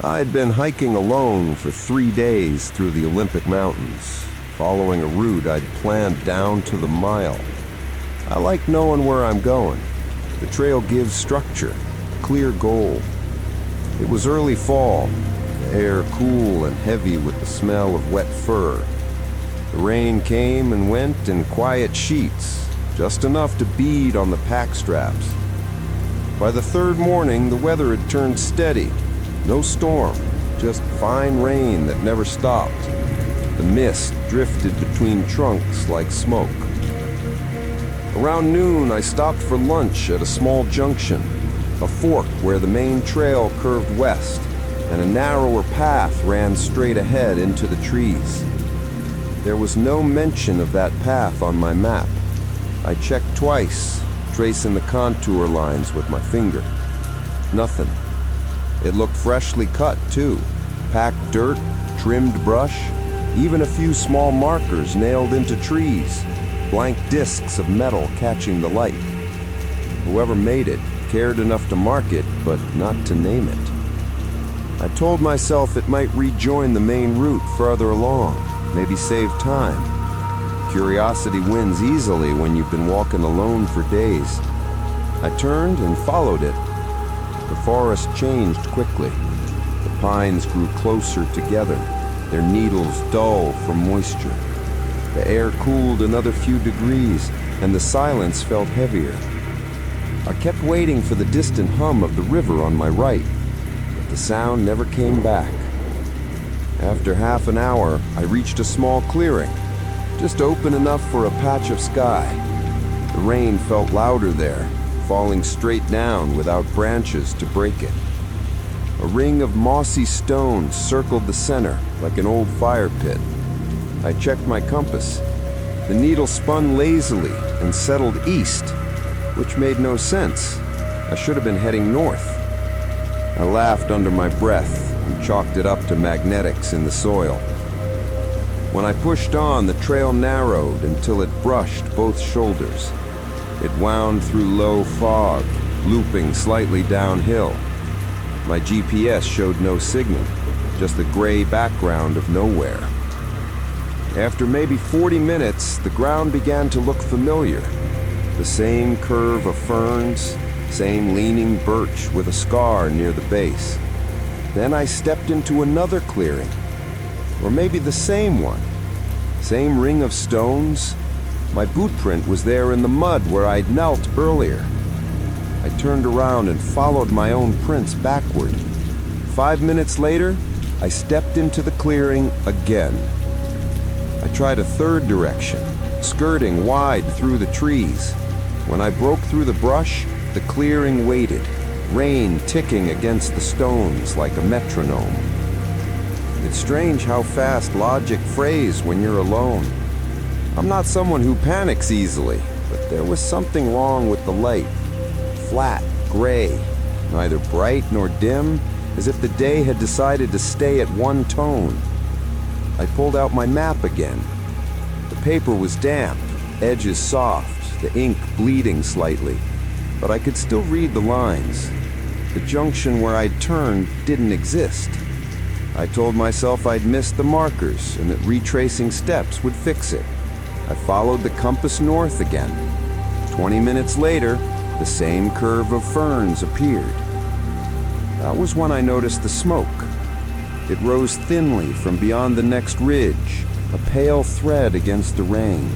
I'd been hiking alone for 3 days through the Olympic Mountains, following a route I'd planned down to the mile. I like knowing where I'm going. The trail gives structure, a clear goal. It was early fall, the air cool and heavy with the smell of wet fur. The rain came and went in quiet sheets, just enough to bead on the pack straps. By the third morning, the weather had turned steady. No storm, just fine rain that never stopped. The mist drifted between trunks like smoke. Around noon, I stopped for lunch at a small junction, a fork where the main trail curved west, and a narrower path ran straight ahead into the trees. There was no mention of that path on my map. I checked twice, tracing the contour lines with my finger. Nothing. It looked freshly cut, too. Packed dirt, trimmed brush, even a few small markers nailed into trees, blank discs of metal catching the light. Whoever made it cared enough to mark it, but not to name it. I told myself it might rejoin the main route farther along, maybe save time. Curiosity wins easily when you've been walking alone for days. I turned and followed it. The forest changed quickly. The pines grew closer together, their needles dull from moisture. The air cooled another few degrees, and the silence felt heavier. I kept waiting for the distant hum of the river on my right, but the sound never came back. After half an hour, I reached a small clearing, just open enough for a patch of sky. The rain felt louder there, falling straight down without branches to break it. A ring of mossy stones circled the center like an old fire pit. I checked my compass. The needle spun lazily and settled east, which made no sense. I should have been heading north. I laughed under my breath and chalked it up to magnetics in the soil. When I pushed on, the trail narrowed until it brushed both shoulders. It wound through low fog, looping slightly downhill. My GPS showed no signal, just the gray background of nowhere. After maybe 40 minutes, the ground began to look familiar. The same curve of ferns, same leaning birch with a scar near the base. Then I stepped into another clearing, or maybe the same one. Same ring of stones. My boot print was there in the mud where I'd knelt earlier. I turned around and followed my own prints backward. 5 minutes later, I stepped into the clearing again. I tried a third direction, skirting wide through the trees. When I broke through the brush, the clearing waited, rain ticking against the stones like a metronome. It's strange how fast logic frays when you're alone. I'm not someone who panics easily, but there was something wrong with the light. Flat, gray, neither bright nor dim, as if the day had decided to stay at one tone. I pulled out my map again. The paper was damp, edges soft, the ink bleeding slightly, but I could still read the lines. The junction where I'd turned didn't exist. I told myself I'd missed the markers and that retracing steps would fix it. I followed the compass north again. 20 minutes later, the same curve of ferns appeared. That was when I noticed the smoke. It rose thinly from beyond the next ridge, a pale thread against the rain.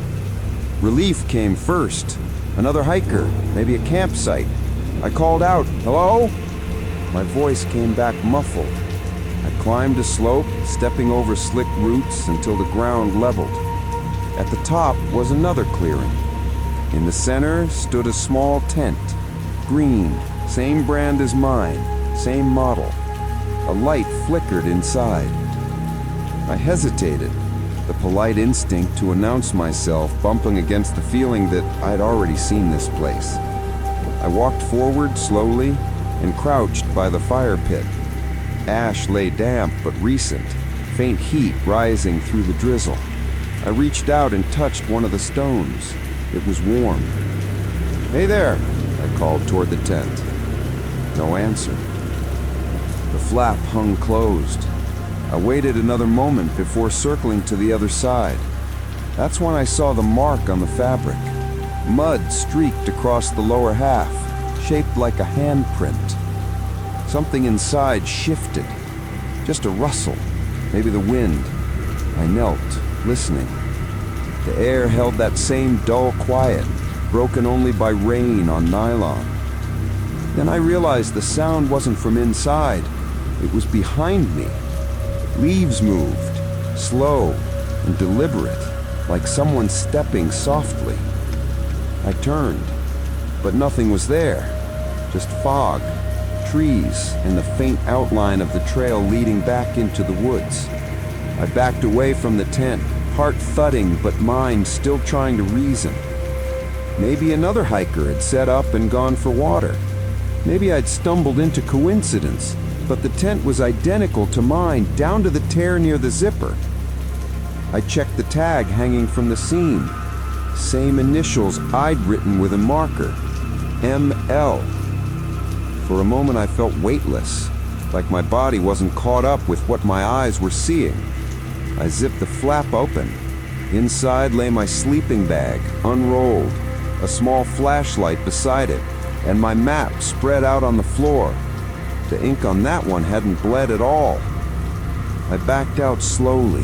Relief came first. Another hiker, maybe a campsite. I called out, "Hello?" My voice came back muffled. I climbed a slope, stepping over slick roots until the ground leveled. At the top was another clearing. In the center stood a small tent, green, same brand as mine, same model. A light flickered inside. I hesitated, the polite instinct to announce myself bumping against the feeling that I'd already seen this place. I walked forward slowly and crouched by the fire pit. Ash lay damp but recent, faint heat rising through the drizzle. I reached out and touched one of the stones. It was warm. "Hey there," I called toward the tent. No answer. The flap hung closed. I waited another moment before circling to the other side. That's when I saw the mark on the fabric. Mud streaked across the lower half, shaped like a handprint. Something inside shifted. Just a rustle, maybe the wind. I knelt, listening. The air held that same dull quiet, broken only by rain on nylon. Then I realized the sound wasn't from inside. It was behind me. Leaves moved, slow and deliberate, like someone stepping softly. I turned, but nothing was there. Just fog, trees, and the faint outline of the trail leading back into the woods. I backed away from the tent, heart thudding but mind still trying to reason. Maybe another hiker had set up and gone for water. Maybe I'd stumbled into coincidence, but the tent was identical to mine, down to the tear near the zipper. I checked the tag hanging from the seam. Same initials I'd written with a marker, ML. For a moment I felt weightless, like my body wasn't caught up with what my eyes were seeing. I zipped the flap open. Inside lay my sleeping bag, unrolled, a small flashlight beside it, and my map spread out on the floor. The ink on that one hadn't bled at all. I backed out slowly,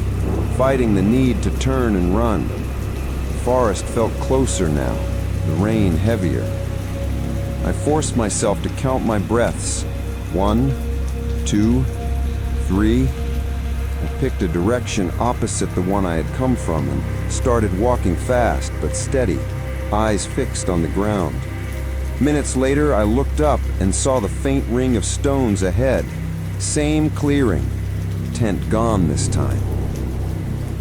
fighting the need to turn and run. The forest felt closer now, the rain heavier. I forced myself to count my breaths. 1, 2, 3. I picked a direction opposite the one I had come from and started walking fast but steady, eyes fixed on the ground. Minutes later, I looked up and saw the faint ring of stones ahead. Same clearing. Tent gone this time.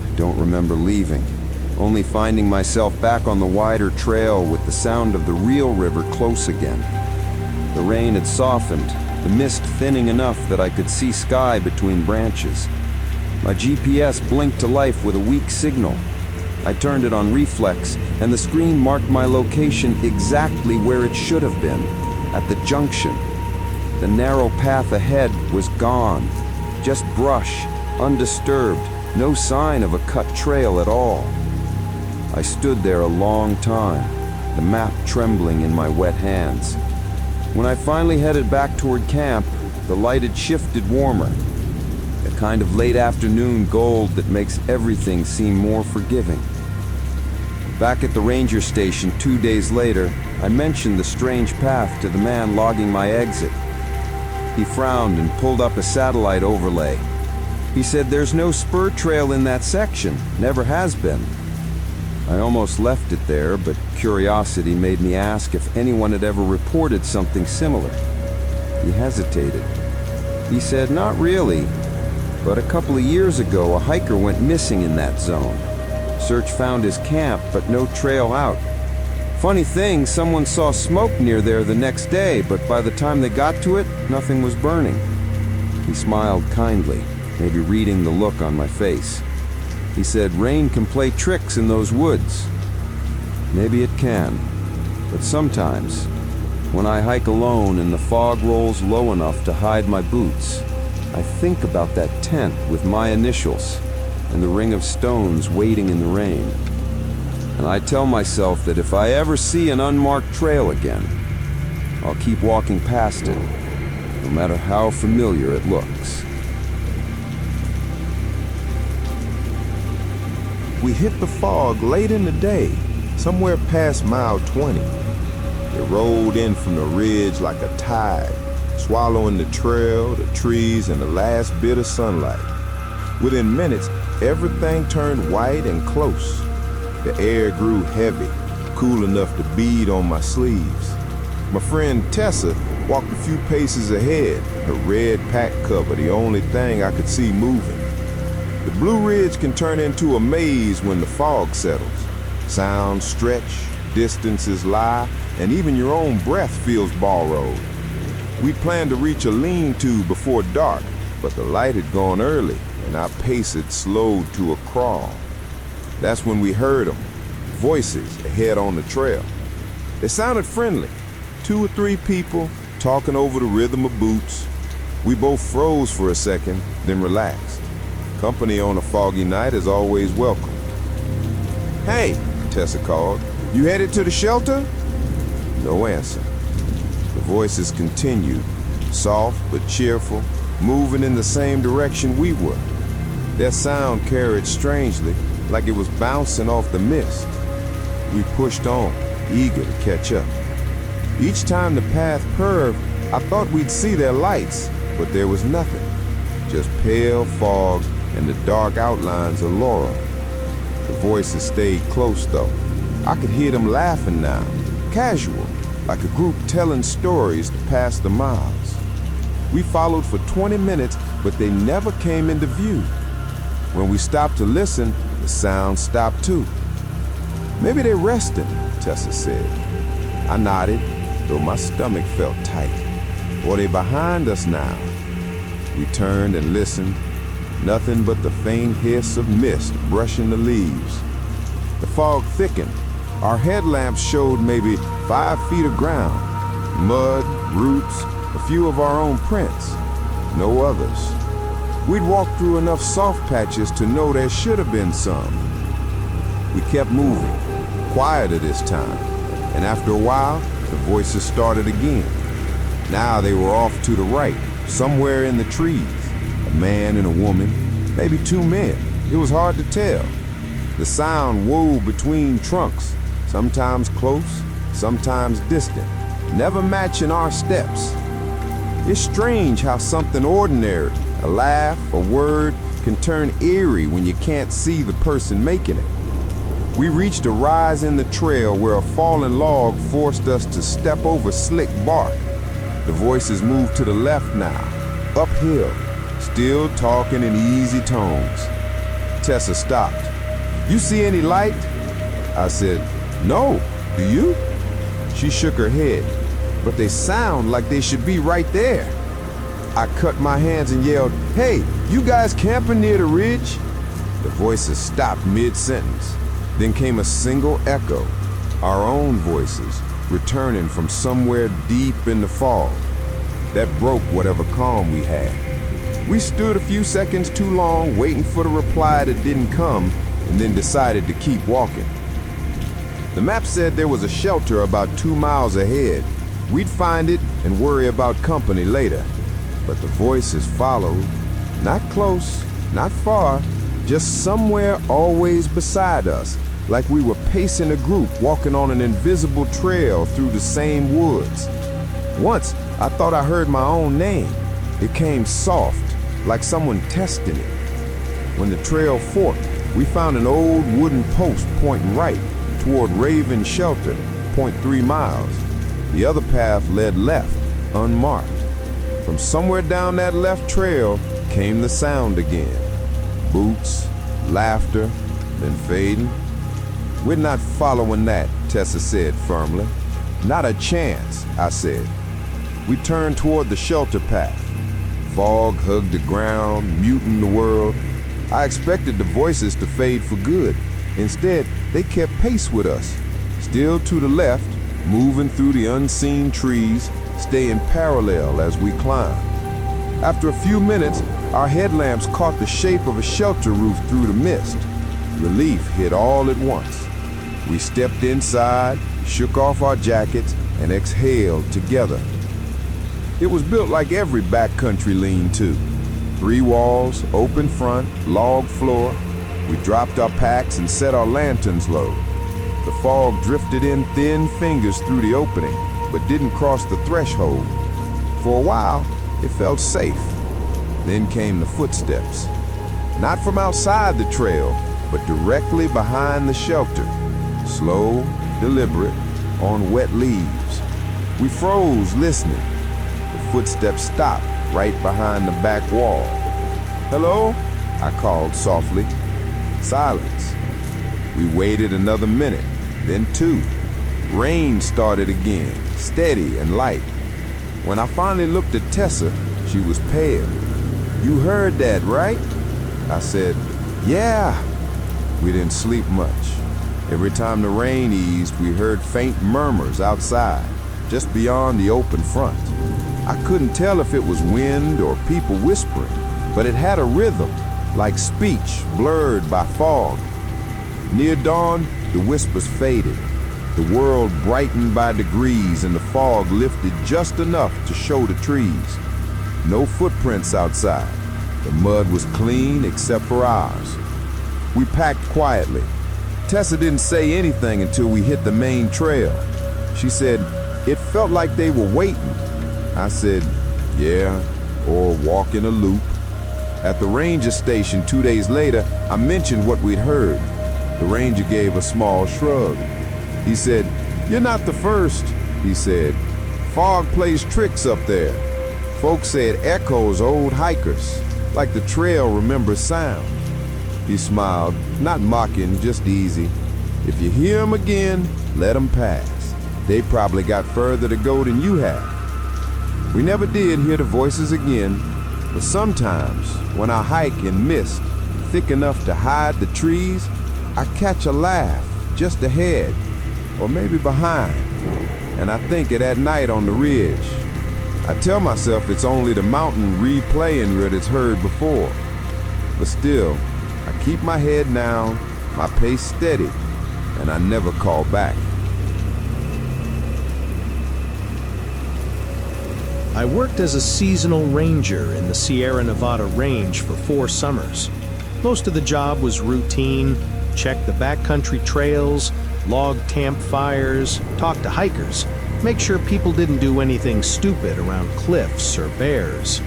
I don't remember leaving, only finding myself back on the wider trail with the sound of the real river close again. The rain had softened, the mist thinning enough that I could see sky between branches. My GPS blinked to life with a weak signal. I turned it on reflex, and the screen marked my location exactly where it should have been, at the junction. The narrow path ahead was gone. Just brush, undisturbed, no sign of a cut trail at all. I stood there a long time, the map trembling in my wet hands. When I finally headed back toward camp, the light had shifted warmer, a kind of late afternoon gold that makes everything seem more forgiving. Back at the ranger station 2 days later, I mentioned the strange path to the man logging my exit. He frowned and pulled up a satellite overlay. He said there's no spur trail in that section, never has been. I almost left it there, but curiosity made me ask if anyone had ever reported something similar. He hesitated. He said not really, but a couple of years ago a hiker went missing in that zone. Search found his camp, but no trail out. Funny thing, someone saw smoke near there the next day, but by the time they got to it, nothing was burning. He smiled kindly, maybe reading the look on my face. He said, rain can play tricks in those woods. Maybe it can, but sometimes, when I hike alone and the fog rolls low enough to hide my boots, I think about that tent with my initials and the ring of stones waiting in the rain. And I tell myself that if I ever see an unmarked trail again, I'll keep walking past it, no matter how familiar it looks. We hit the fog late in the day, somewhere past mile 20. It rolled in from the ridge like a tide, swallowing the trail, the trees, and the last bit of sunlight. Within minutes, everything turned white and close. The air grew heavy, cool enough to bead on my sleeves. My friend Tessa walked a few paces ahead, her red pack cover the only thing I could see moving. The Blue Ridge can turn into a maze when the fog settles. Sounds stretch, distances lie, and even your own breath feels borrowed. We planned to reach a lean-to before dark, but the light had gone early, and our pace had slowed to a crawl. That's when we heard them, voices ahead on the trail. They sounded friendly, 2 or 3 people talking over the rhythm of boots. We both froze for a second, then relaxed. Company on a foggy night is always welcome. "Hey," Tessa called. "You headed to the shelter?" No answer. The voices continued, soft but cheerful, moving in the same direction we were. Their sound carried strangely, like it was bouncing off the mist. We pushed on, eager to catch up. Each time the path curved, I thought we'd see their lights, but there was nothing. Just pale fog and the dark outlines of Laurel. The voices stayed close though. I could hear them laughing now, casual, like a group telling stories to pass the miles. We followed for 20 minutes, but they never came into view. When we stopped to listen, the sound stopped too. "Maybe they're resting," Tessa said. I nodded, though my stomach felt tight. "Or they behind us now?" We turned and listened. Nothing but the faint hiss of mist brushing the leaves. The fog thickened. Our headlamps showed maybe 5 feet of ground. Mud, roots, a few of our own prints. No others. We'd walked through enough soft patches to know there should have been some. We kept moving, quieter this time, and after a while, the voices started again. Now they were off to the right, somewhere in the trees. A man and a woman, maybe 2 men. It was hard to tell. The sound wove between trunks, sometimes close, sometimes distant, never matching our steps. It's strange how something ordinary, a laugh, a word, can turn eerie when you can't see the person making it. We reached a rise in the trail where a fallen log forced us to step over slick bark. The voices moved to the left now, uphill, still talking in easy tones. Tessa stopped. "You see any light?" I said, "No, do you?" She shook her head. "But they sound like they should be right there." I cut my hands and yelled, "Hey, you guys camping near the ridge?" The voices stopped mid-sentence. Then came a single echo, our own voices, returning from somewhere deep in the fog. That broke whatever calm we had. We stood a few seconds too long waiting for the reply that didn't come, and then decided to keep walking. The map said there was a shelter about 2 miles ahead. We'd find it and worry about company later. But the voices followed, not close, not far, just somewhere always beside us, like we were pacing a group walking on an invisible trail through the same woods. Once, I thought I heard my own name. It came soft, like someone testing it. When the trail forked, we found an old wooden post pointing right toward Raven Shelter, 0.3 miles. The other path led left, unmarked. From somewhere down that left trail came the sound again. Boots, laughter, then fading. "We're not following that," Tessa said firmly. "Not a chance," I said. We turned toward the shelter path. Fog hugged the ground, muting the world. I expected the voices to fade for good. Instead, they kept pace with us, still to the left, moving through the unseen trees, staying parallel as we climbed. After a few minutes, our headlamps caught the shape of a shelter roof through the mist. Relief hit all at once. We stepped inside, shook off our jackets, and exhaled together. It was built like every backcountry lean-to. 3 walls, open front, log floor. We dropped our packs and set our lanterns low. The fog drifted in thin fingers through the opening, but didn't cross the threshold. For a while, it felt safe. Then came the footsteps. Not from outside the trail, but directly behind the shelter. Slow, deliberate, on wet leaves. We froze listening. The footsteps stopped right behind the back wall. "Hello?" I called softly. Silence. We waited another minute, then 2. Rain started again, steady and light. When I finally looked at Tessa, she was pale. "You heard that, right?" I said, "Yeah." We didn't sleep much. Every time the rain eased, we heard faint murmurs outside, just beyond the open front. I couldn't tell if it was wind or people whispering, but it had a rhythm, like speech blurred by fog. Near dawn, the whispers faded. The world brightened by degrees and the fog lifted just enough to show the trees. No footprints outside. The mud was clean except for ours. We packed quietly. Tessa didn't say anything until we hit the main trail. She said, "It felt like they were waiting." I said, "Yeah, or walking a loop." At the ranger station 2 days later, I mentioned what we'd heard. The ranger gave a small shrug. He said, "You're not the first," he said. "Fog plays tricks up there. Folks say it echoes old hikers, like the trail remembers sound." He smiled, not mocking, just easy. "If you hear 'em again, let 'em pass. They probably got further to go than you have." We never did hear the voices again, but sometimes when I hike in mist thick enough to hide the trees, I catch a laugh just ahead, or maybe behind, and I think it at night on the ridge. I tell myself it's only the mountain replaying what it's heard before. But still, I keep my head down, my pace steady, and I never call back. I worked as a seasonal ranger in the Sierra Nevada range for 4 summers. Most of the job was routine: check the backcountry trails, log campfires, talk to hikers, make sure people didn't do anything stupid around cliffs or bears.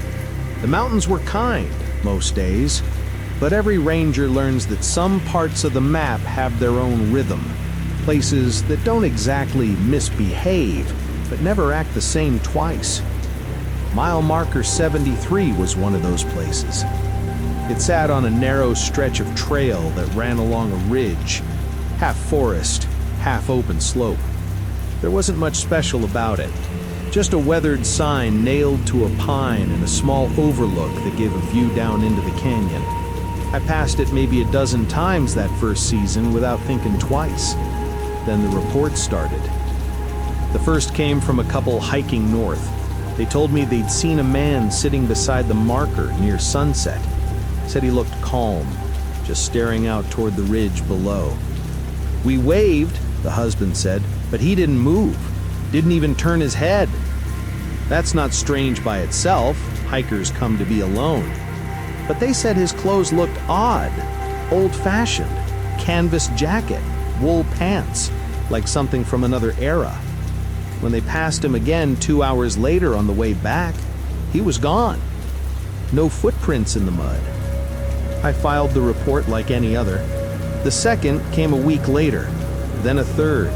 The mountains were kind most days, but every ranger learns that some parts of the map have their own rhythm, places that don't exactly misbehave, but never act the same twice. Mile marker 73 was one of those places. It sat on a narrow stretch of trail that ran along a ridge, half forest, half open slope. There wasn't much special about it, just a weathered sign nailed to a pine and a small overlook that gave a view down into the canyon. I passed it maybe a dozen times that first season without thinking twice. Then the reports started. The first came from a couple hiking north. They told me they'd seen a man sitting beside the marker near sunset. Said he looked calm, just staring out toward the ridge below. "We waved," the husband said, "but he didn't move, didn't even turn his head." That's not strange by itself. Hikers come to be alone. But they said his clothes looked odd, old-fashioned, canvas jacket, wool pants, like something from another era. When they passed him again 2 hours later on the way back, he was gone. No footprints in the mud. I filed the report like any other. The second came a week later, then a third,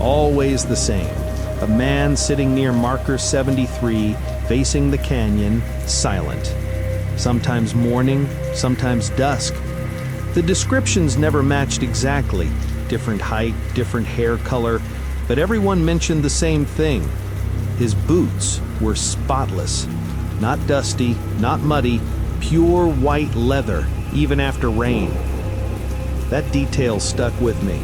always the same. A man sitting near marker 73, facing the canyon, silent. Sometimes morning, sometimes dusk. The descriptions never matched exactly. Different height, different hair color, but everyone mentioned the same thing. His boots were spotless. Not dusty, not muddy, pure white leather, even after rain. That detail stuck with me.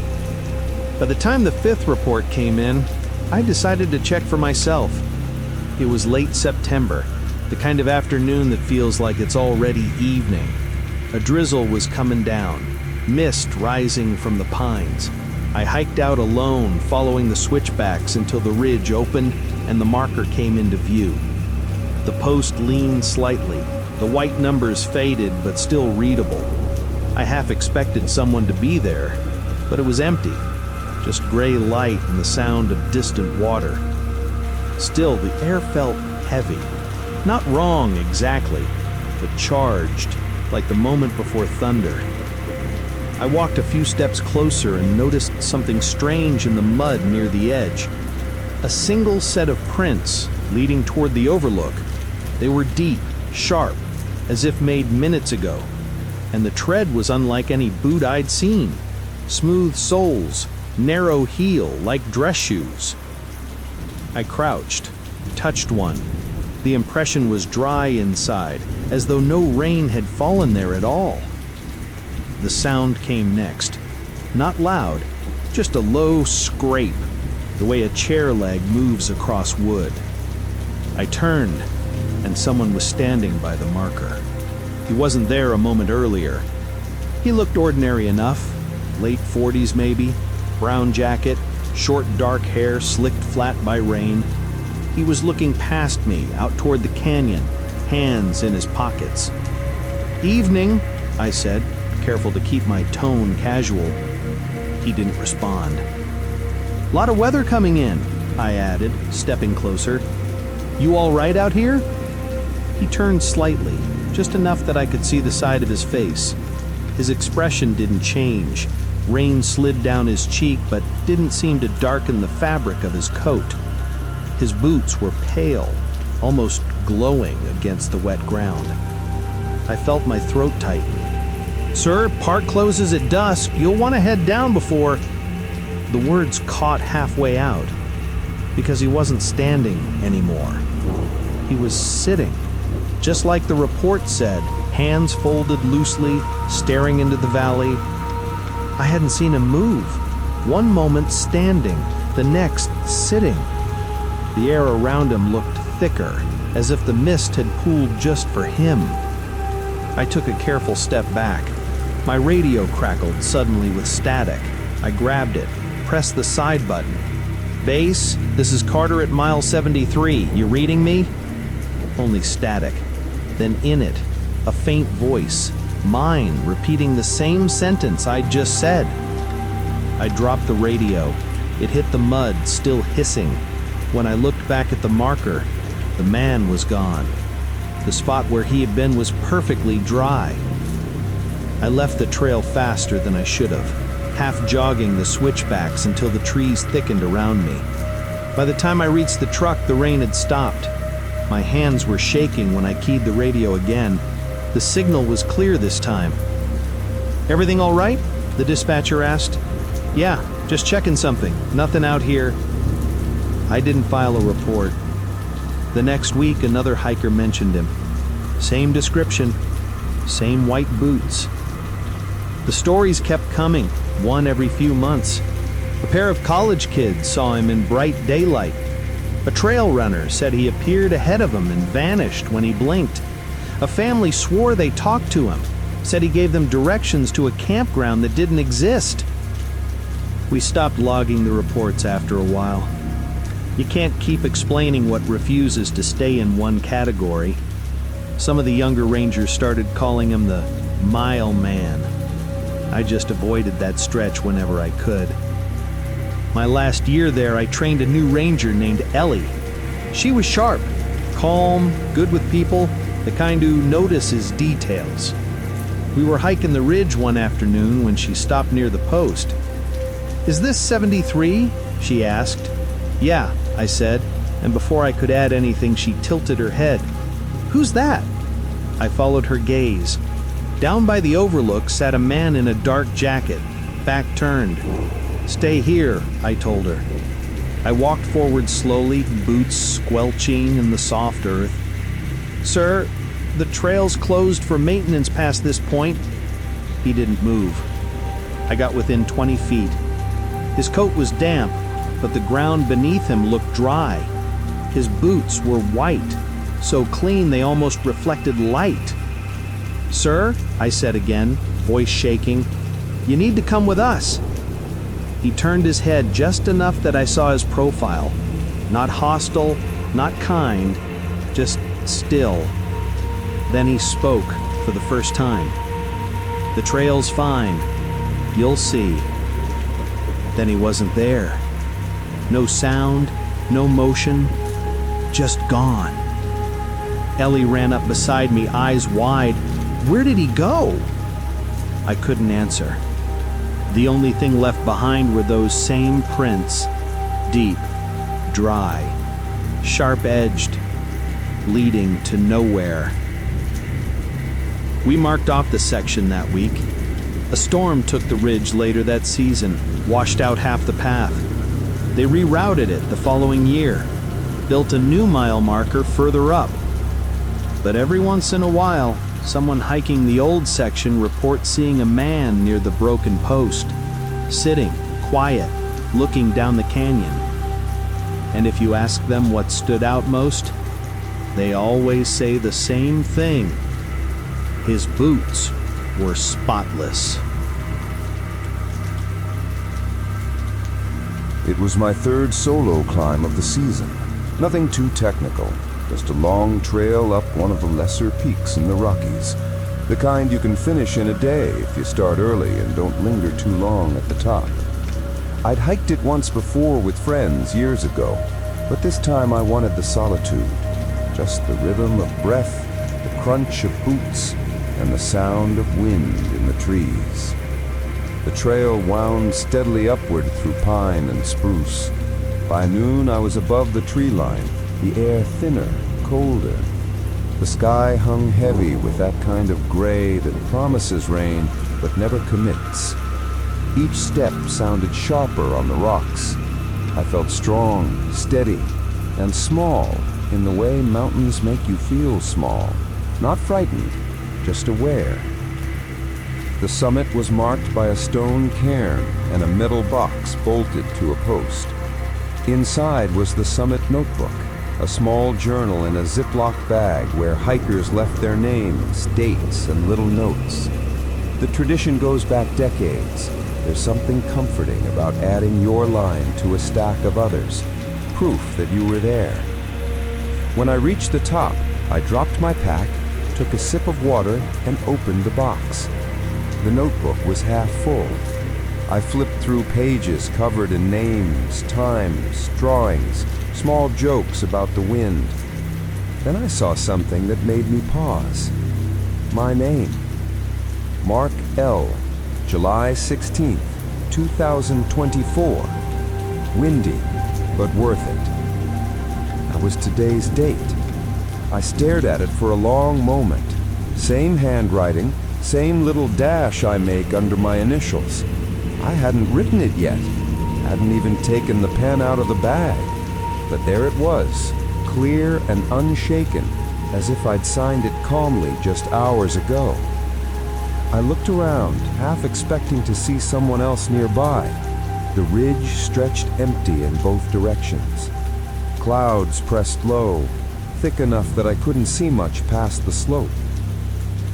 By the time the 5th report came in, I decided to check for myself. It was late September, the kind of afternoon that feels like it's already evening. A drizzle was coming down, mist rising from the pines. I hiked out alone, following the switchbacks until the ridge opened and the marker came into view. The post leaned slightly. The white numbers faded, but still readable. I half expected someone to be there, but it was empty. Just gray light and the sound of distant water. Still, the air felt heavy. Not wrong exactly, but charged, like the moment before thunder. I walked a few steps closer and noticed something strange in the mud near the edge. A single set of prints leading toward the overlook. They were deep, sharp, as if made minutes ago. And the tread was unlike any boot I'd seen. Smooth soles, narrow heel, like dress shoes. I crouched, touched one. The impression was dry inside, as though no rain had fallen there at all. The sound came next. Not loud, just a low scrape, the way a chair leg moves across wood. I turned, and someone was standing by the marker. He wasn't there a moment earlier. He looked ordinary enough, late 40s maybe, brown jacket, short dark hair slicked flat by rain. He was looking past me, out toward the canyon, hands in his pockets. "Evening," I said, careful to keep my tone casual. He didn't respond. "Lot of weather coming in," I added, stepping closer. "You all right out here?" He turned slightly, just enough that I could see the side of his face. His expression didn't change. Rain slid down his cheek, but didn't seem to darken the fabric of his coat. His boots were pale, almost glowing against the wet ground. I felt my throat tighten. "Sir, park closes at dusk. You'll want to head down before—" The words caught halfway out, because he wasn't standing anymore. He was sitting, just like the report said, hands folded loosely, staring into the valley. I hadn't seen him move. One moment standing, the next sitting. The air around him looked thicker, as if the mist had pooled just for him. I took a careful step back. My radio crackled suddenly with static. I grabbed it, pressed the side button. "Base, this is Carter at mile 73. You reading me?" Only static. Then in it, a faint voice, mine, repeating the same sentence I'd just said. I dropped the radio. It hit the mud, still hissing. When I looked back at the marker, the man was gone. The spot where he had been was perfectly dry. I left the trail faster than I should have, half jogging the switchbacks until the trees thickened around me. By the time I reached the truck, the rain had stopped. My hands were shaking when I keyed the radio again. The signal was clear this time. "Everything all right?" the dispatcher asked. "Yeah, just checking something. Nothing out here." I didn't file a report. The next week, another hiker mentioned him. Same description, same white boots. The stories kept coming, one every few months. A pair of college kids saw him in bright daylight. A trail runner said he appeared ahead of them and vanished when he blinked. A family swore they talked to him, said he gave them directions to a campground that didn't exist. We stopped logging the reports after a while. You can't keep explaining what refuses to stay in one category. Some of the younger rangers started calling him the Mile Man. I just avoided that stretch whenever I could. My last year there, I trained a new ranger named Ellie. She was sharp, calm, good with people, the kind who notices details. We were hiking the ridge one afternoon when she stopped near the post. "Is this 73? she asked. "Yeah," I said, and before I could add anything, she tilted her head. "Who's that?" I followed her gaze. Down by the overlook sat a man in a dark jacket, back turned. "Stay here," I told her. I walked forward slowly, boots squelching in the soft earth. "Sir, the trail's closed for maintenance past this point." He didn't move. I got within 20 feet. His coat was damp, but the ground beneath him looked dry. His boots were white, so clean they almost reflected light. "Sir," I said again, voice shaking, "you need to come with us." He turned his head just enough that I saw his profile. Not hostile, not kind, just still. Then he spoke for the first time. "The trail's fine. You'll see." Then he wasn't there. No sound, no motion, just gone. Ellie ran up beside me, eyes wide. Where did he go? I couldn't answer. The only thing left behind were those same prints, deep, dry, sharp-edged, leading to nowhere. We marked off the section that week. A storm took the ridge later that season, washed out half the path. They rerouted it the following year, built a new mile marker further up. But every once in a while, someone hiking the old section reports seeing a man near the broken post, sitting, quiet, looking down the canyon. And if you ask them what stood out most, they always say the same thing. His boots were spotless. It was my third solo climb of the season. Nothing too technical, just a long trail up one of the lesser peaks in the Rockies. The kind you can finish in a day if you start early and don't linger too long at the top. I'd hiked it once before with friends years ago, but this time I wanted the solitude. Just the rhythm of breath, the crunch of boots, and the sound of wind in the trees. The trail wound steadily upward through pine and spruce. By noon I was above the tree line, the air thinner, colder. The sky hung heavy with that kind of gray that promises rain but never commits. Each step sounded sharper on the rocks. I felt strong, steady, and small in the way mountains make you feel small. Not frightened, just aware. The summit was marked by a stone cairn and a metal box bolted to a post. Inside was the summit notebook, a small journal in a Ziploc bag where hikers left their names, dates, and little notes. The tradition goes back decades. There's something comforting about adding your line to a stack of others, proof that you were there. When I reached the top, I dropped my pack, took a sip of water, and opened the box. The notebook was half full. I flipped through pages covered in names, times, drawings, small jokes about the wind. Then I saw something that made me pause. My name. Mark L., July 16th, 2024. Windy, but worth it. That was today's date. I stared at it for a long moment. Same handwriting, same little dash I make under my initials. I hadn't written it yet, hadn't even taken the pen out of the bag. But there it was, clear and unshaken, as if I'd signed it calmly just hours ago. I looked around, half expecting to see someone else nearby. The ridge stretched empty in both directions. Clouds pressed low, thick enough that I couldn't see much past the slope.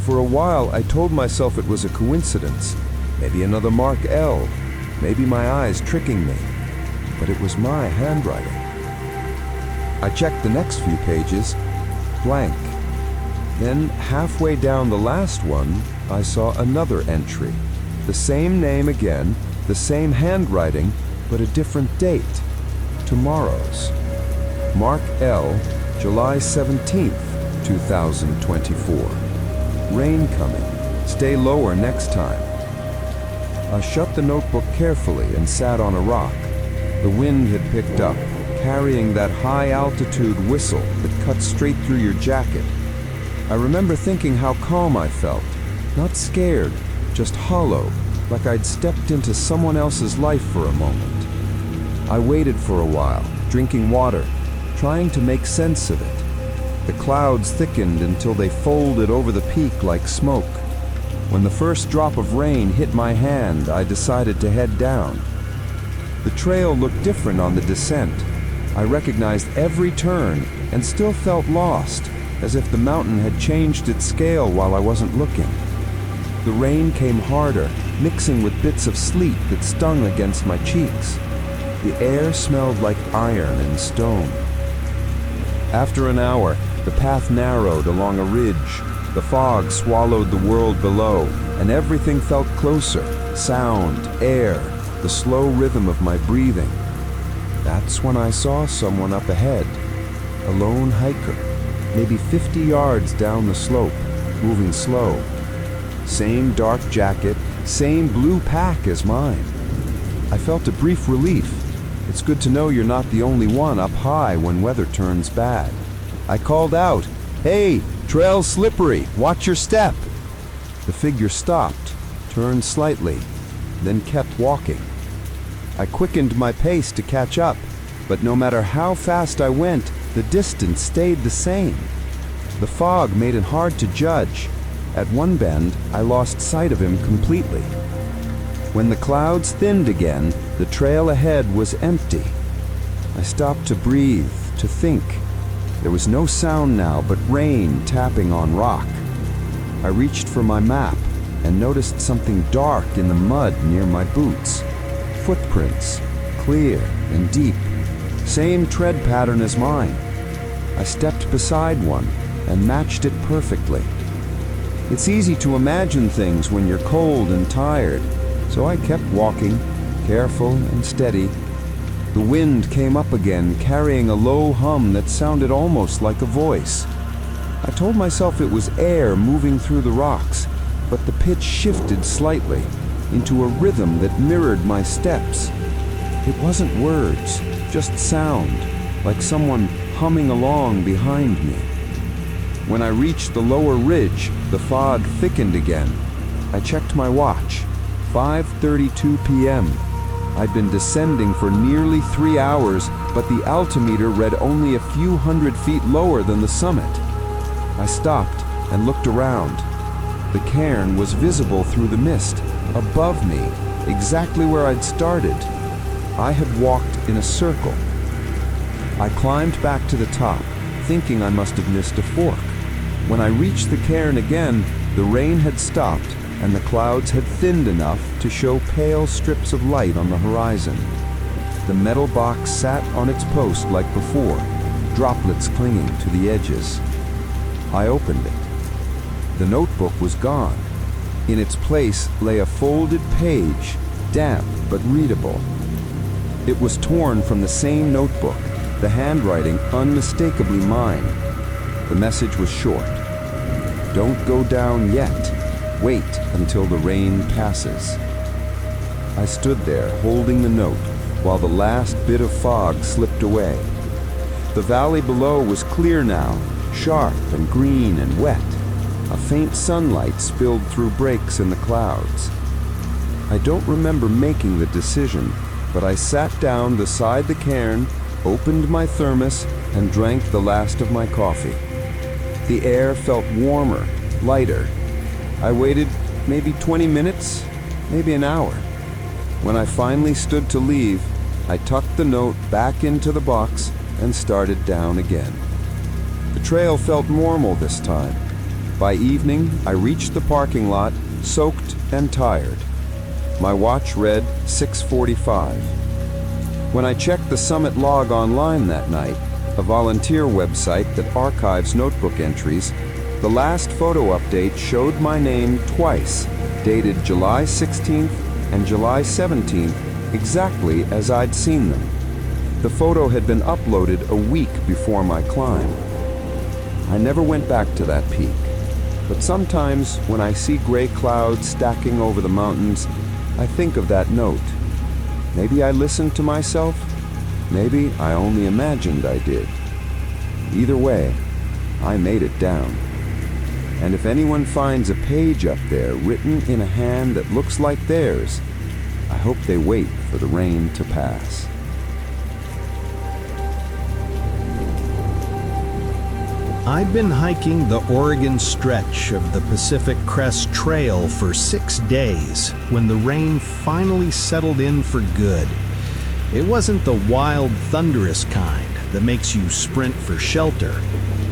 For a while, I told myself it was a coincidence. Maybe another Mark L. Maybe my eyes tricking me. But it was my handwriting. I checked the next few pages. Blank. Then, halfway down the last one, I saw another entry. The same name again, the same handwriting, but a different date. Tomorrow's. Mark L., July 17th, 2024. Rain coming. Stay lower next time. I shut the notebook carefully and sat on a rock. The wind had picked up, carrying that high-altitude whistle that cuts straight through your jacket. I remember thinking how calm I felt. Not scared, just hollow, like I'd stepped into someone else's life for a moment. I waited for a while, drinking water, trying to make sense of it. The clouds thickened until they folded over the peak like smoke. When the first drop of rain hit my hand, I decided to head down. The trail looked different on the descent. I recognized every turn and still felt lost, as if the mountain had changed its scale while I wasn't looking. The rain came harder, mixing with bits of sleet that stung against my cheeks. The air smelled like iron and stone. After an hour, the path narrowed along a ridge. The fog swallowed the world below, and everything felt closer. Sound, air, the slow rhythm of my breathing. That's when I saw someone up ahead. A lone hiker, maybe 50 yards down the slope, moving slow. Same dark jacket, same blue pack as mine. I felt a brief relief. It's good to know you're not the only one up high when weather turns bad. I called out, "Hey, trail's slippery, watch your step." The figure stopped, turned slightly, then kept walking. I quickened my pace to catch up, but no matter how fast I went, the distance stayed the same. The fog made it hard to judge. At one bend, I lost sight of him completely. When the clouds thinned again, the trail ahead was empty. I stopped to breathe, to think. There was no sound now but rain tapping on rock. I reached for my map and noticed something dark in the mud near my boots. Footprints, clear and deep, same tread pattern as mine. I stepped beside one and matched it perfectly. It's easy to imagine things when you're cold and tired, so I kept walking, careful and steady. The wind came up again, carrying a low hum that sounded almost like a voice. I told myself it was air moving through the rocks, but the pitch shifted slightly into a rhythm that mirrored my steps. It wasn't words, just sound, like someone humming along behind me. When I reached the lower ridge, the fog thickened again. I checked my watch. 5:32 p.m. I'd been descending for nearly 3 hours, but the altimeter read only a few hundred feet lower than the summit. I stopped and looked around. The cairn was visible through the mist, above me, exactly where I'd started. I had walked in a circle. I climbed back to the top, thinking I must have missed a fork. When I reached the cairn again, the rain had stopped and the clouds had thinned enough to show pale strips of light on the horizon. The metal box sat on its post like before, droplets clinging to the edges. I opened it. The notebook was gone. In its place lay a folded page, damp but readable. It was torn from the same notebook, the handwriting unmistakably mine. The message was short. Don't go down yet. Wait until the rain passes. I stood there holding the note while the last bit of fog slipped away. The valley below was clear now, sharp and green and wet. A faint sunlight spilled through breaks in the clouds. I don't remember making the decision, but I sat down beside the cairn, opened my thermos, and drank the last of my coffee. The air felt warmer, lighter. I waited maybe 20 minutes, maybe an hour. When I finally stood to leave, I tucked the note back into the box and started down again. The trail felt normal this time. By evening, I reached the parking lot, soaked and tired. My watch read 6:45. When I checked the summit log online that night, a volunteer website that archives notebook entries, the last photo update showed my name twice, dated July 16th and July 17th, exactly as I'd seen them. The photo had been uploaded a week before my climb. I never went back to that peak, but sometimes when I see gray clouds stacking over the mountains, I think of that note. Maybe I listened to myself, maybe I only imagined I did. Either way, I made it down. And if anyone finds a page up there written in a hand that looks like theirs, I hope they wait for the rain to pass. I'd been hiking the Oregon stretch of the Pacific Crest Trail for 6 days when the rain finally settled in for good. It wasn't the wild, thunderous kind that makes you sprint for shelter,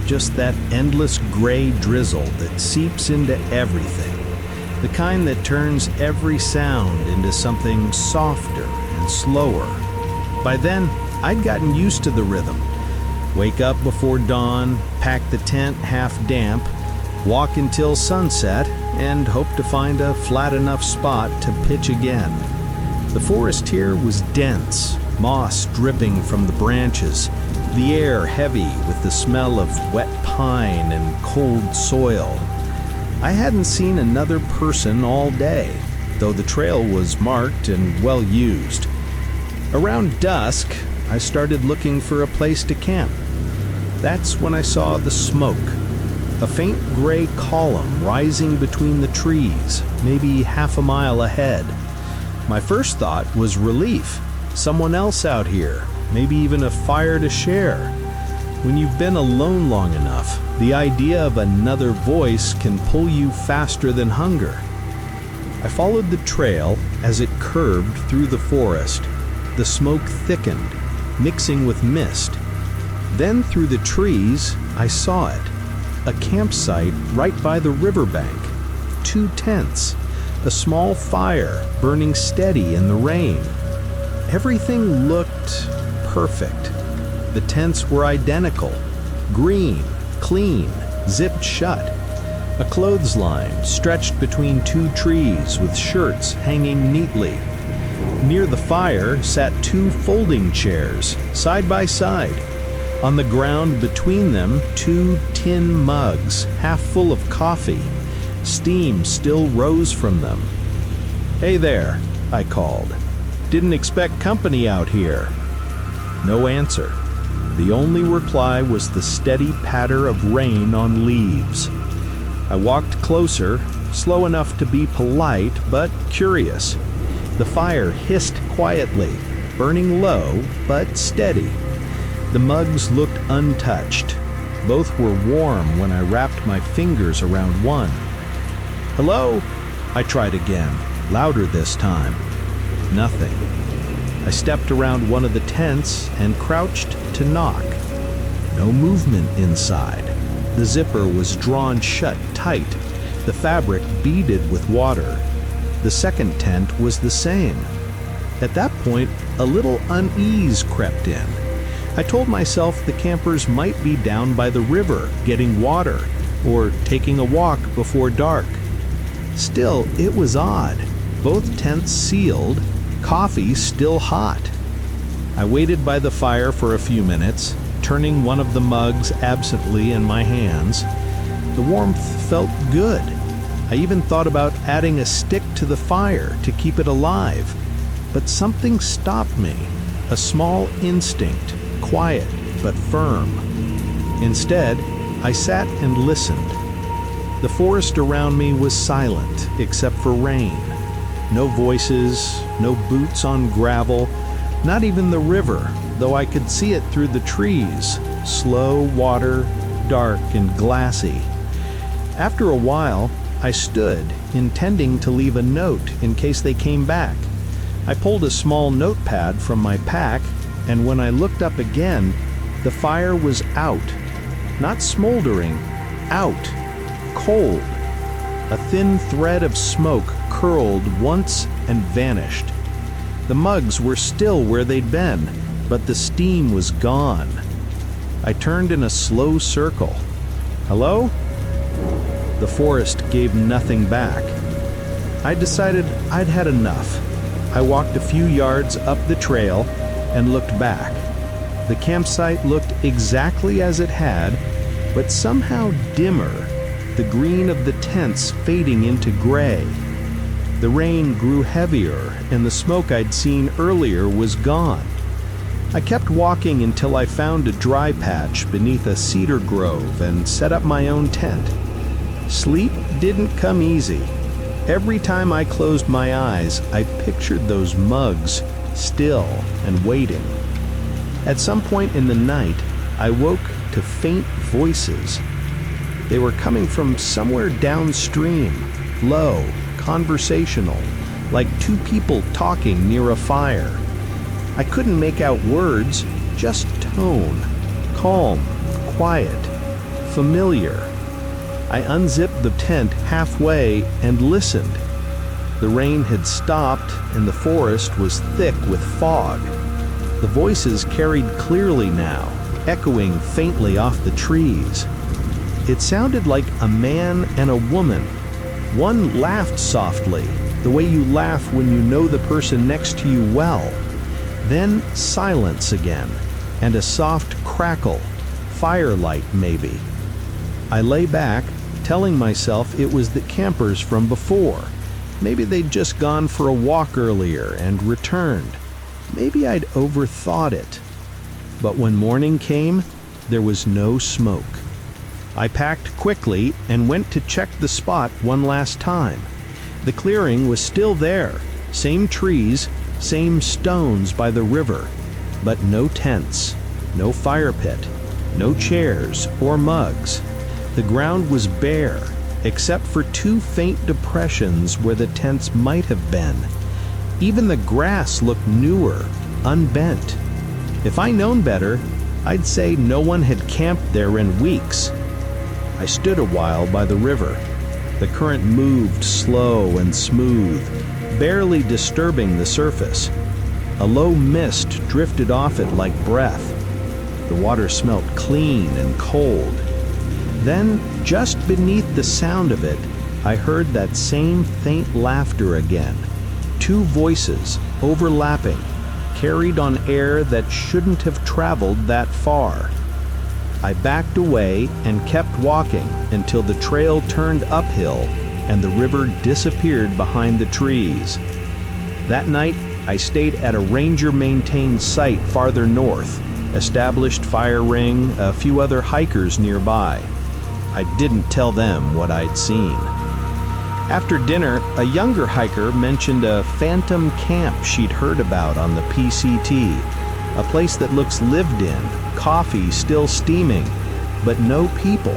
just that endless gray drizzle that seeps into everything, the kind that turns every sound into something softer and slower. By then, I'd gotten used to the rhythm. Wake up before dawn, pack the tent half damp, walk until sunset, and hope to find a flat enough spot to pitch again. The forest here was dense, moss dripping from the branches, the air heavy with the smell of wet pine and cold soil. I hadn't seen another person all day, though the trail was marked and well used. Around dusk, I started looking for a place to camp. That's when I saw the smoke, a faint gray column rising between the trees, maybe half a mile ahead. My first thought was relief, someone else out here, maybe even a fire to share. When you've been alone long enough, the idea of another voice can pull you faster than hunger. I followed the trail as it curved through the forest. The smoke thickened, mixing with mist. Then through the trees, I saw it. A campsite right by the riverbank. 2 tents. A small fire burning steady in the rain. Everything looked perfect. The tents were identical. Green, clean, zipped shut. A clothesline stretched between 2 trees with shirts hanging neatly. Near the fire sat 2 folding chairs, side by side. On the ground between them, 2 tin mugs, half full of coffee. Steam still rose from them. "Hey there," I called. "Didn't expect company out here." No answer. The only reply was the steady patter of rain on leaves. I walked closer, slow enough to be polite but curious. The fire hissed quietly, burning low but steady. The mugs looked untouched. Both were warm when I wrapped my fingers around one. "Hello?" I tried again, louder this time. Nothing. I stepped around one of the tents and crouched to knock. No movement inside. The zipper was drawn shut tight, the fabric beaded with water. The second tent was the same. At that point, a little unease crept in. I told myself the campers might be down by the river getting water or taking a walk before dark. Still, it was odd. Both tents sealed, coffee still hot. I waited by the fire for a few minutes, turning one of the mugs absently in my hands. The warmth felt good. I even thought about adding a stick to the fire to keep it alive. But something stopped me, a small instinct, quiet but firm. Instead, I sat and listened. The forest around me was silent except for rain. No voices, no boots on gravel, not even the river, though I could see it through the trees, slow water, dark and glassy. After a while, I stood, intending to leave a note in case they came back. I pulled a small notepad from my pack, and when I looked up again, the fire was out. Not smoldering, out. Cold. A thin thread of smoke curled once and vanished. The mugs were still where they'd been, but the steam was gone. I turned in a slow circle. "Hello?" The forest gave nothing back. I decided I'd had enough. I walked a few yards up the trail and looked back. The campsite looked exactly as it had, but somehow dimmer, the green of the tents fading into gray. The rain grew heavier, and the smoke I'd seen earlier was gone. I kept walking until I found a dry patch beneath a cedar grove and set up my own tent. Sleep didn't come easy. Every time I closed my eyes, I pictured those mugs, still and waiting. At some point in the night, I woke to faint voices. They were coming from somewhere downstream, low, conversational, like 2 people talking near a fire. I couldn't make out words, just tone. Calm, quiet, familiar. I unzipped the tent halfway and listened. The rain had stopped and the forest was thick with fog. The voices carried clearly now, echoing faintly off the trees. It sounded like a man and a woman. One laughed softly, the way you laugh when you know the person next to you well. Then silence again, and a soft crackle, firelight maybe. I lay back, telling myself it was the campers from before. Maybe they'd just gone for a walk earlier and returned. Maybe I'd overthought it. But when morning came, there was no smoke. I packed quickly and went to check the spot one last time. The clearing was still there, same trees, same stones by the river, but no tents, no fire pit, no chairs or mugs. The ground was bare, except for 2 faint depressions where the tents might have been. Even the grass looked newer, unbent. If I'd known better, I'd say no one had camped there in weeks. I stood a while by the river. The current moved slow and smooth, barely disturbing the surface. A low mist drifted off it like breath. The water smelt clean and cold. Then, just beneath the sound of it, I heard that same faint laughter again. Two voices, overlapping, carried on air that shouldn't have traveled that far. I backed away and kept walking until the trail turned uphill and the river disappeared behind the trees. That night, I stayed at a ranger-maintained site farther north, established fire ring, a few other hikers nearby. I didn't tell them what I'd seen. After dinner, a younger hiker mentioned a phantom camp she'd heard about on the PCT, a place that looks lived in, coffee still steaming, but no people.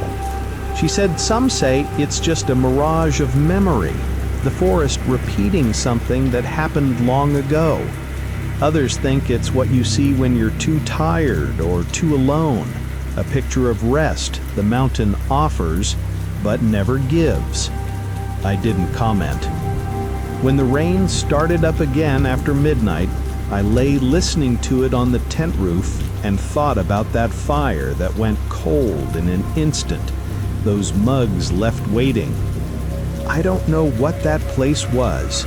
She said some say it's just a mirage of memory, the forest repeating something that happened long ago. Others think it's what you see when you're too tired or too alone, a picture of rest the mountain offers but never gives. I didn't comment. When the rain started up again after midnight, I lay listening to it on the tent roof and thought about that fire that went cold in an instant, those mugs left waiting. I don't know what that place was.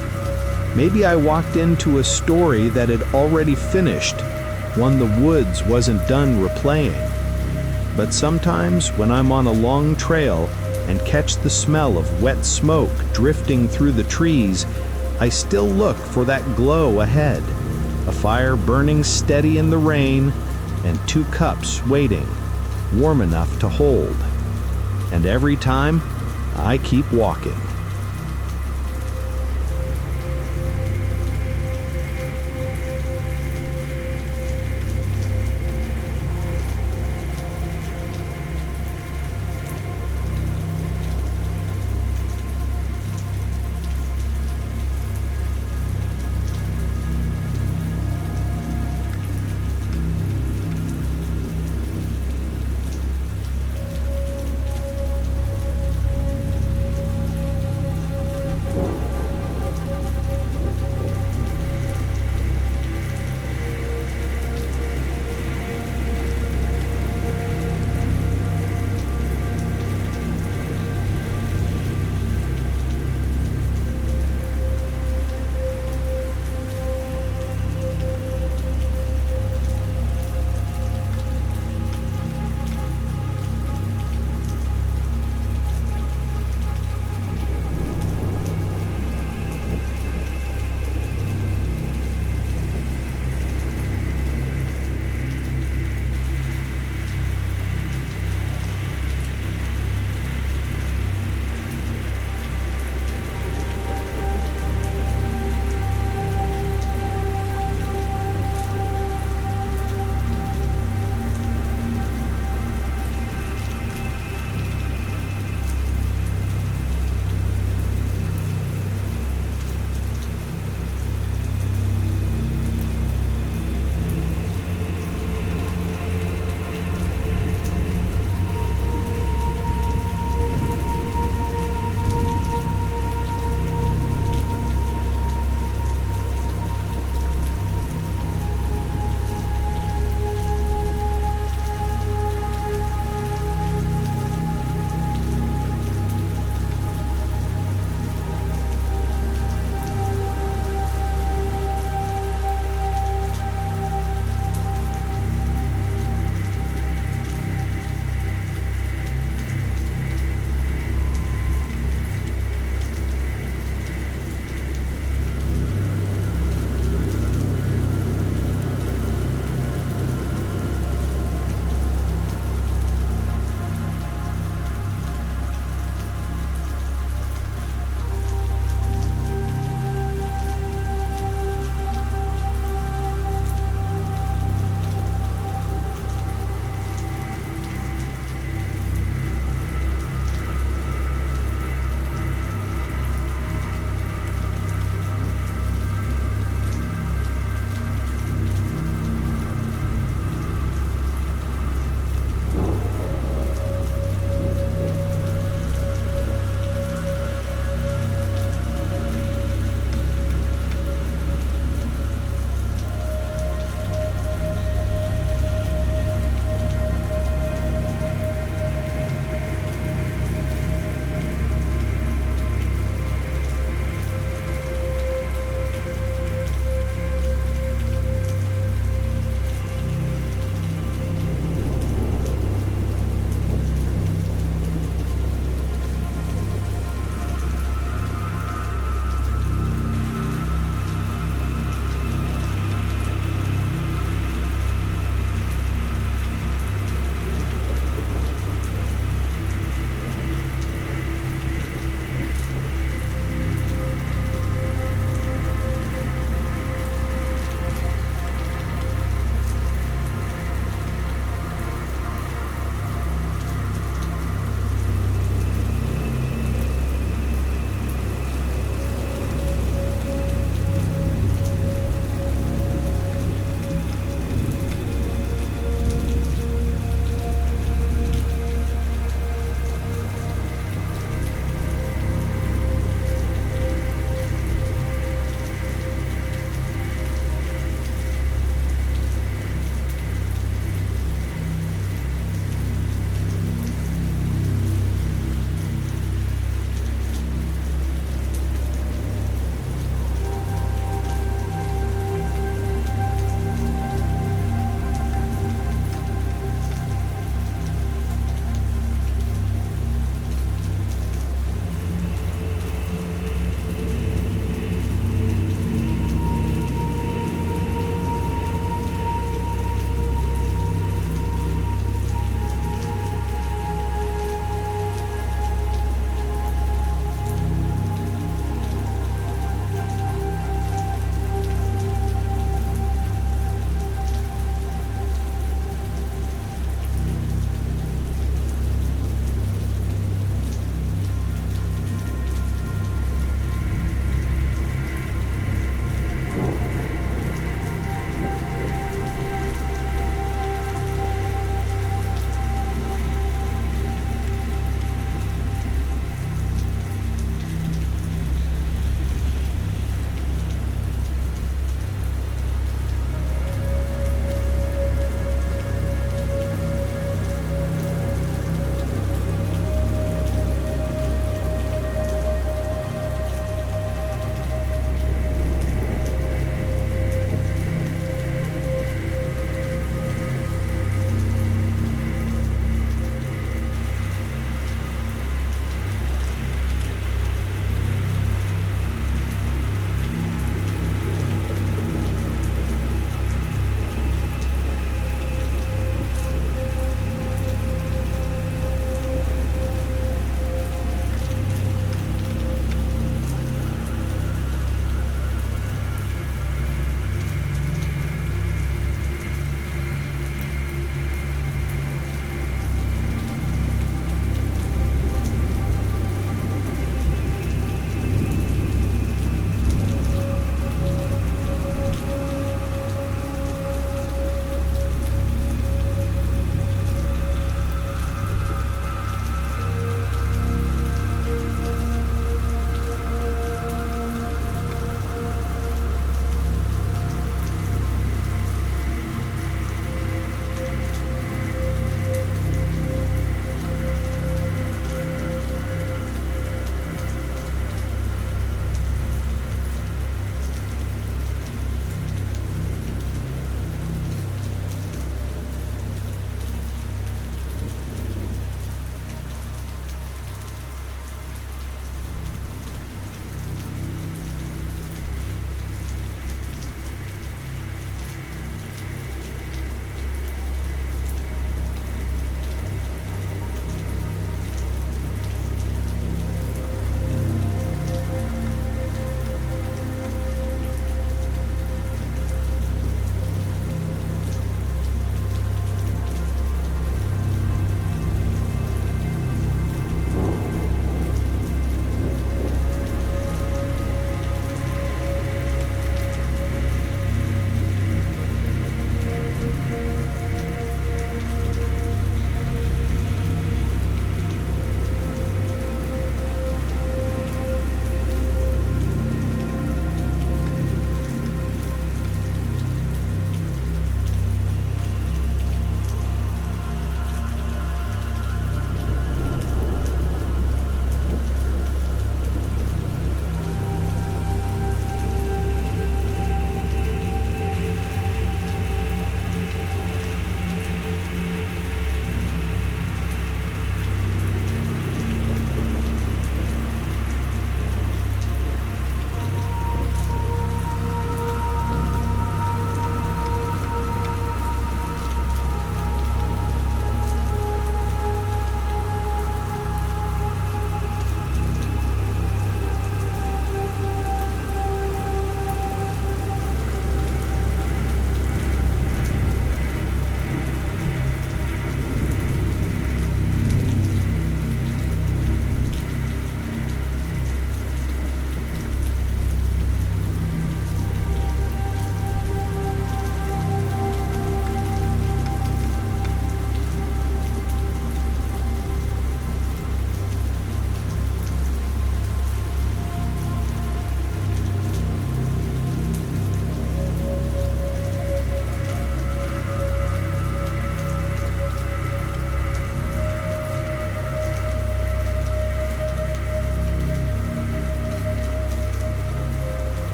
Maybe I walked into a story that had already finished, one the woods wasn't done replaying. But sometimes when I'm on a long trail and catch the smell of wet smoke drifting through the trees, I still look for that glow ahead, a fire burning steady in the rain, and two cups waiting, warm enough to hold. And every time, I keep walking.